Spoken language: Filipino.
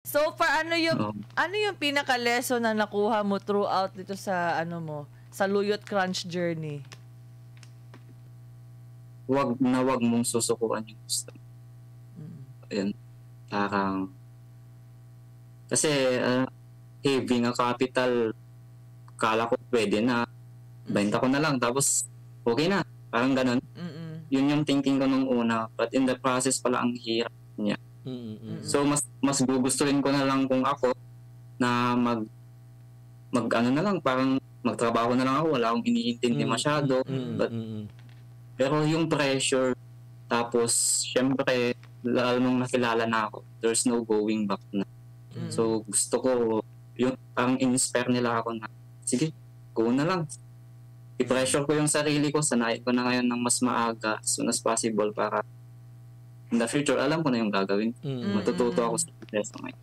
So far, Oo. ano yung pinaka-lesson na nakuha mo throughout dito sa sa Luyot Crunch journey? Wag mong susukuan yung gusto. Ayun, parang kasi heavy nga capital, kala ko pwede na, benta ko na lang tapos okay na, parang ganun. Yun yung thinking ko nung una, but in the process pala ang hirap niya. So mas gugustuhin ko na lang kung ako na mag ano na lang, parang magtrabaho na lang ako, wala akong iniintindi masyado. But pero yung pressure, tapos syempre lalo nung nakilala na ako, there's no going back na. So gusto ko yung parang inspire nila ako na sige, go na lang. I-pressure ko yung sarili ko, sanayin ko na ngayon ng mas maaga as soon as possible para in the future alam ko na yung gagawin. Matututo ako sa proseso ngayon.